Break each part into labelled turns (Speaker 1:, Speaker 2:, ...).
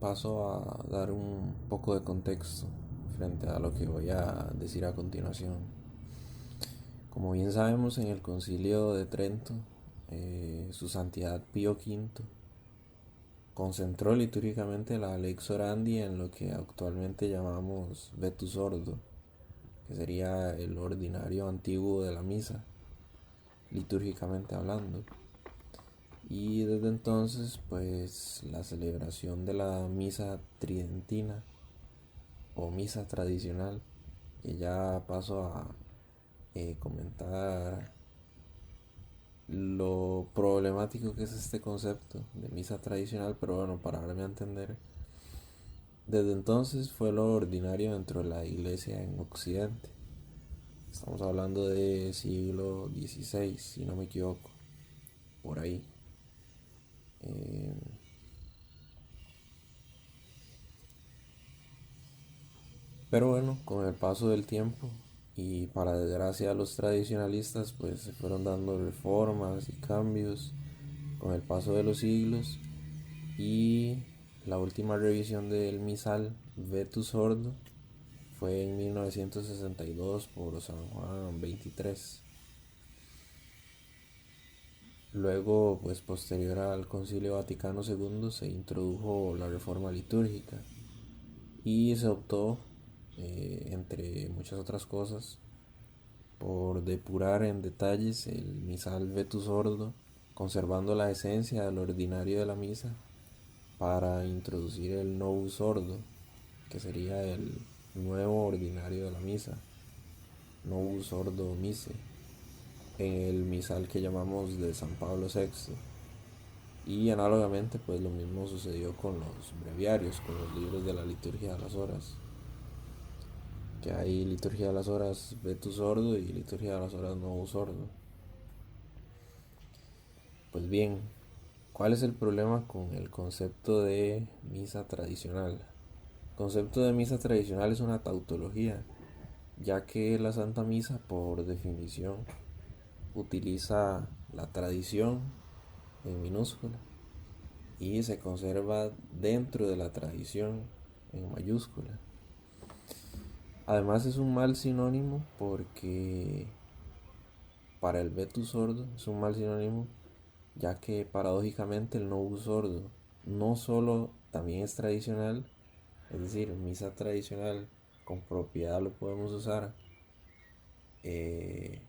Speaker 1: paso a dar un poco de contexto frente a lo que voy a decir a continuación. Como bien sabemos, en el Concilio de Trento, Su Santidad Pío V concentró litúrgicamente la Lex Orandi en lo que actualmente llamamos Vetus Ordo, que sería el ordinario antiguo de la misa, litúrgicamente hablando. Y desde entonces, pues la celebración de la misa tridentina o misa tradicional, que ya paso a comentar lo problemático que es este concepto de misa tradicional, pero bueno, para darme a entender, desde entonces fue lo ordinario dentro de la iglesia en Occidente. Estamos hablando de siglo XVI, si no me equivoco, por ahí. Eh, pero bueno, con el paso del tiempo y para desgracia de los tradicionalistas, pues se fueron dando reformas y cambios con el paso de los siglos, y la última revisión del misal Vetus Ordo fue en 1962 por San Juan XXIII. Luego, pues posterior al Concilio Vaticano II, se introdujo la reforma litúrgica y se optó, entre muchas otras cosas, por depurar en detalles el misal Vetus Ordo, conservando la esencia del ordinario de la misa, para introducir el Novus Ordo, que sería el nuevo ordinario de la misa, Novus Ordo Mise, en el misal que llamamos de San Pablo VI. Y análogamente, pues lo mismo sucedió con los breviarios, con los libros de la liturgia de las horas, que hay liturgia de las horas Vetus Ordo y liturgia de las horas Novus Ordo. Pues bien, ¿cuál es el problema con el concepto de misa tradicional? El concepto de misa tradicional es una tautología, ya que la Santa Misa, por definición, utiliza la tradición en minúscula y se conserva dentro de la tradición en mayúscula. Además es un mal sinónimo porque para el Vetus sordo es un mal sinónimo, ya que paradójicamente el Novus sordo no solo también es tradicional, es decir, misa tradicional con propiedad lo podemos usar, eh,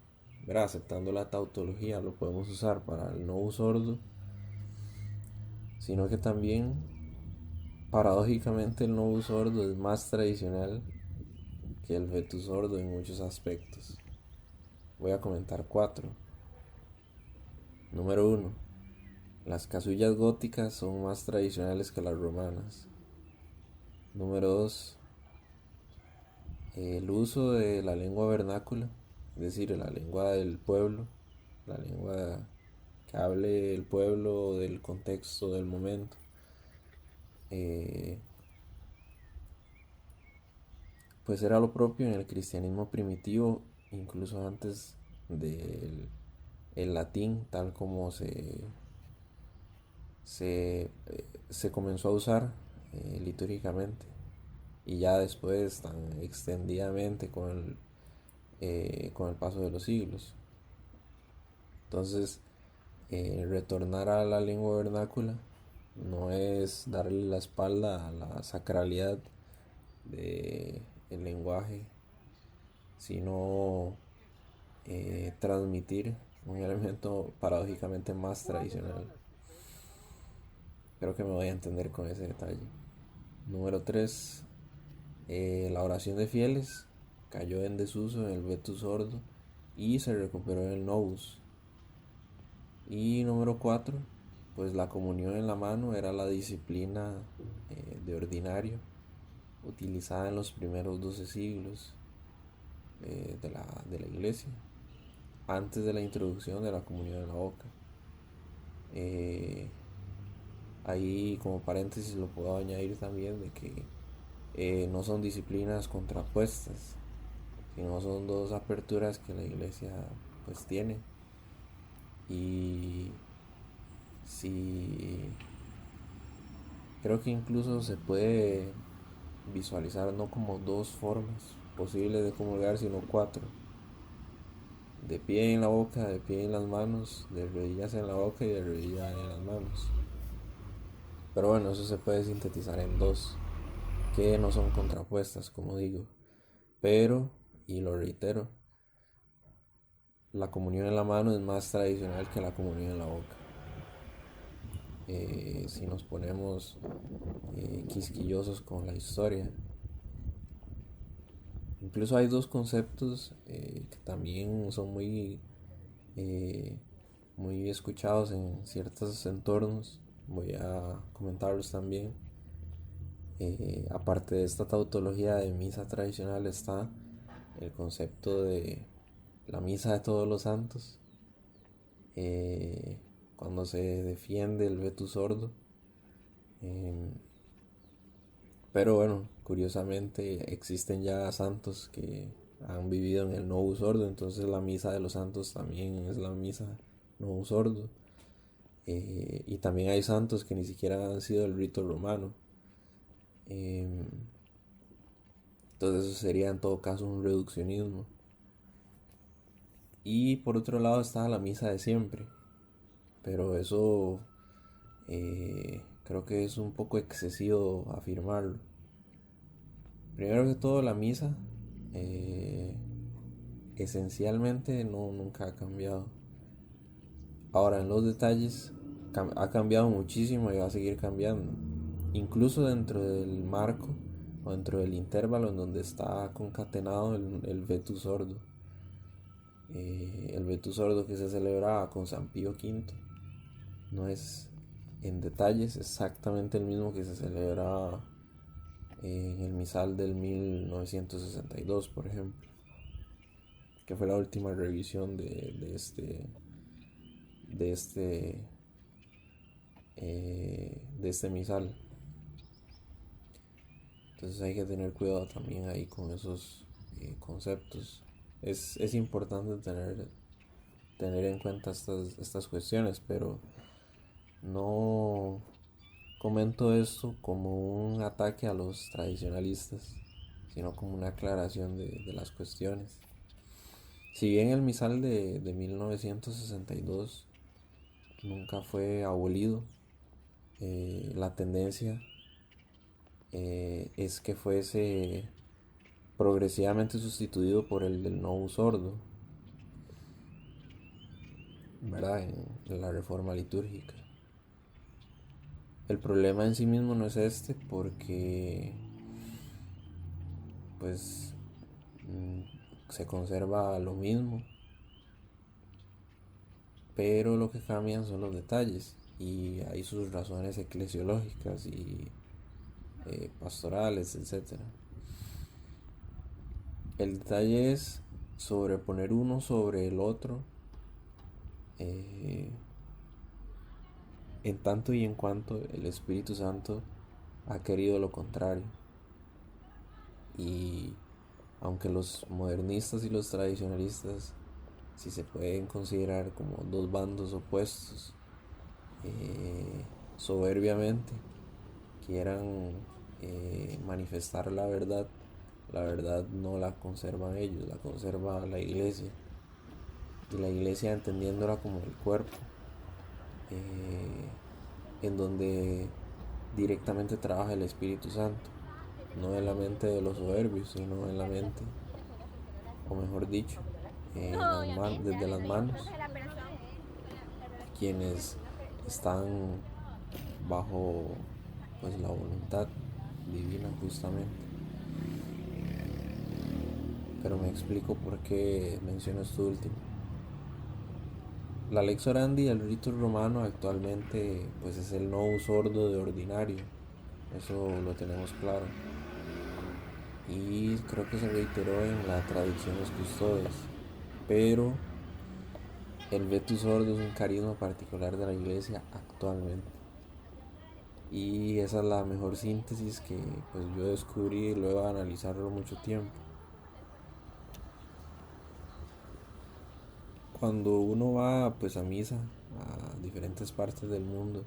Speaker 1: aceptando la tautología lo podemos usar para el Novus sordo, sino que también paradójicamente el Novus sordo es más tradicional que el Vetus sordo en muchos aspectos. Voy a comentar cuatro. Número uno: las casullas góticas son más tradicionales que las romanas. Número 2: el uso de la lengua vernácula, es decir, la lengua del pueblo, la lengua que hable el pueblo del contexto del momento, eh, pues era lo propio en el cristianismo primitivo, incluso antes del el latín, tal como se comenzó a usar litúrgicamente, y ya después tan extendidamente con el paso de los siglos. Entonces, retornar a la lengua vernácula no es darle la espalda a la sacralidad del lenguaje, sino transmitir un elemento paradójicamente más tradicional. Creo que me voy a entender con ese detalle. Número 3: la oración de fieles cayó en desuso en el Vetus sordo y se recuperó en el Novus. Y número 4: pues la comunión en la mano era la disciplina de ordinario utilizada en los primeros 12 siglos de la iglesia, antes de la introducción de la comunión en la boca. Eh, Ahí, como paréntesis, lo puedo añadir también de que no son disciplinas contrapuestas, sino son dos aperturas que la iglesia pues tiene. Y si Creo que incluso se puede visualizar no como dos formas posibles de comulgar, sino cuatro. De pie en la boca, de pie en las manos, de rodillas en la boca y de rodillas en las manos. Pero bueno, eso se puede sintetizar en dos, que no son contrapuestas, como digo. Pero, y lo reitero, la comunión en la mano es más tradicional que la comunión en la boca. Si nos ponemos quisquillosos con la historia, incluso hay dos conceptos que también son eh, muy escuchados en ciertos entornos. Voy a comentarlos también. Aparte de esta tautología de misa tradicional está el concepto de la misa de todos los santos, eh, cuando se defiende el vetus sordo. Eh, pero bueno, curiosamente existen ya santos que han vivido en el novus sordo, entonces la misa de los santos también es la misa novus sordo. Y también hay santos que ni siquiera han sido el rito romano. Eh, entonces eso sería en todo caso un reduccionismo. Y por otro lado está la misa de siempre, pero eso creo que es un poco excesivo afirmarlo. Primero que todo, la misa eh, esencialmente no, nunca ha cambiado. Ahora, en los detalles, ha cambiado muchísimo y va a seguir cambiando. Incluso dentro del marco o dentro del intervalo en donde está concatenado el vetus sordo. El vetus sordo que se celebraba con San Pío V no es en detalles exactamente el mismo que se celebraba en el misal del 1962, por ejemplo, que fue la última revisión de este de este misal. Entonces hay que tener cuidado también ahí con esos conceptos. Es importante tener en cuenta estas cuestiones, pero no comento esto como un ataque a los tradicionalistas, sino como una aclaración de las cuestiones. Si bien el misal de 1962 nunca fue abolido, la tendencia es que fuese progresivamente sustituido por el del no sordo, ¿verdad? En la reforma litúrgica. El problema en sí mismo no es este porque pues se conserva lo mismo, pero lo que cambian son los detalles y hay sus razones eclesiológicas y pastorales, etcétera. El detalle es sobreponer uno sobre el otro eh, en tanto y en cuanto el Espíritu Santo ha querido lo contrario. Y aunque los modernistas y los tradicionalistas, si se pueden considerar como dos bandos opuestos, soberbiamente quieran manifestar la verdad no la conservan ellos, la conserva la iglesia. Y la iglesia entendiéndola como el cuerpo, en donde directamente trabaja el Espíritu Santo, no en la mente de los soberbios, sino en la mente, o mejor dicho, desde las manos de quienes están bajo pues la voluntad divina justamente. Pero me explico por qué menciono esto último. La lex orandi del rito romano actualmente pues es el novus ordo de ordinario, eso lo tenemos claro. Y creo que se reiteró en la Traditiones Custodes, pero el vetus sordo es un carisma particular de la iglesia actualmente. Y esa es la mejor síntesis que pues yo descubrí luego de analizarlo mucho tiempo. Cuando uno va pues a misa a diferentes partes del mundo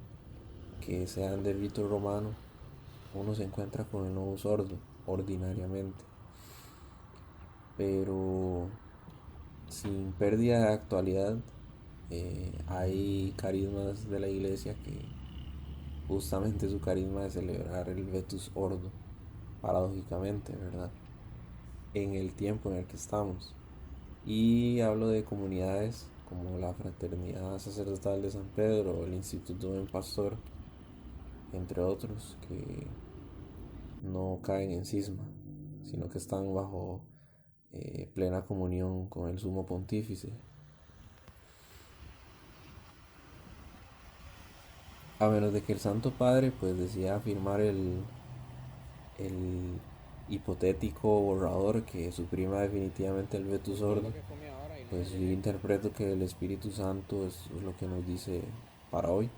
Speaker 1: que sean del rito romano, uno se encuentra con el novus ordo ordinariamente, pero sin pérdida de actualidad. Hay carismas de la iglesia que justamente su carisma es celebrar el Vetus Ordo, paradójicamente, ¿verdad? En el tiempo en el que estamos. Y hablo de comunidades como la Fraternidad Sacerdotal de San Pedro, el Instituto Buen Pastor, entre otros, que no caen en cisma, sino que están bajo plena comunión con el Sumo Pontífice. A menos de que el Santo Padre pues decida firmar el hipotético borrador que suprima definitivamente el veto sordo, pues yo interpreto que el Espíritu Santo es lo que nos dice para hoy.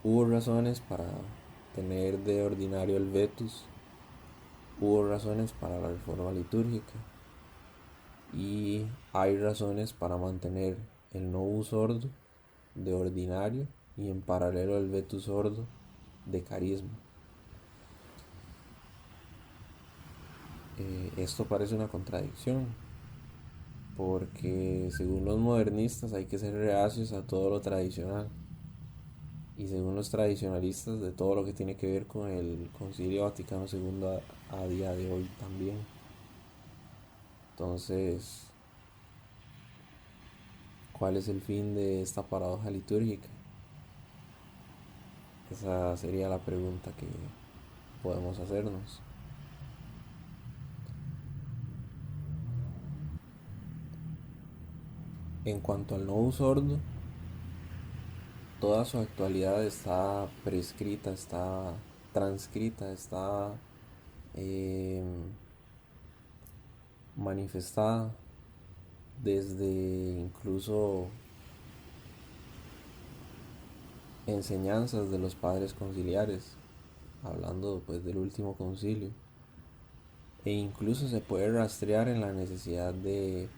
Speaker 1: Hubo razones para tener de ordinario el vetus, hubo razones para la reforma litúrgica y hay razones para mantener el novus sordo de ordinario y en paralelo el vetus sordo de carisma. Esto parece una contradicción, porque según los modernistas hay que ser reacios a todo lo tradicional, y según los tradicionalistas de todo lo que tiene que ver con el Concilio Vaticano II a día de hoy también. Entonces, ¿cuál es el fin de esta paradoja litúrgica? Esa sería la pregunta que podemos hacernos. En cuanto al novus ordo, toda su actualidad está prescrita, está transcrita, está eh, manifestada desde incluso enseñanzas de los padres conciliares, hablando pues del último concilio, e incluso se puede rastrear en la necesidad de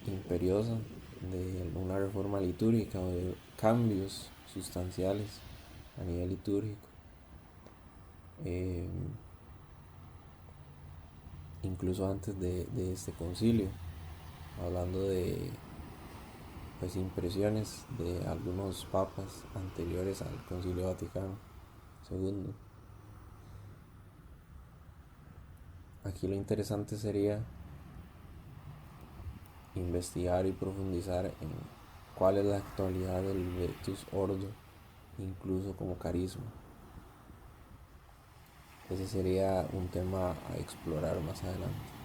Speaker 1: imperiosa de una reforma litúrgica o de cambios sustanciales a nivel litúrgico. Eh, Incluso antes de este concilio, hablando de pues impresiones de algunos papas anteriores al Concilio Vaticano II. Aquí lo interesante sería investigar y profundizar en cuál es la actualidad del Vetus Ordo, incluso como carisma. Ese sería un tema a explorar más adelante.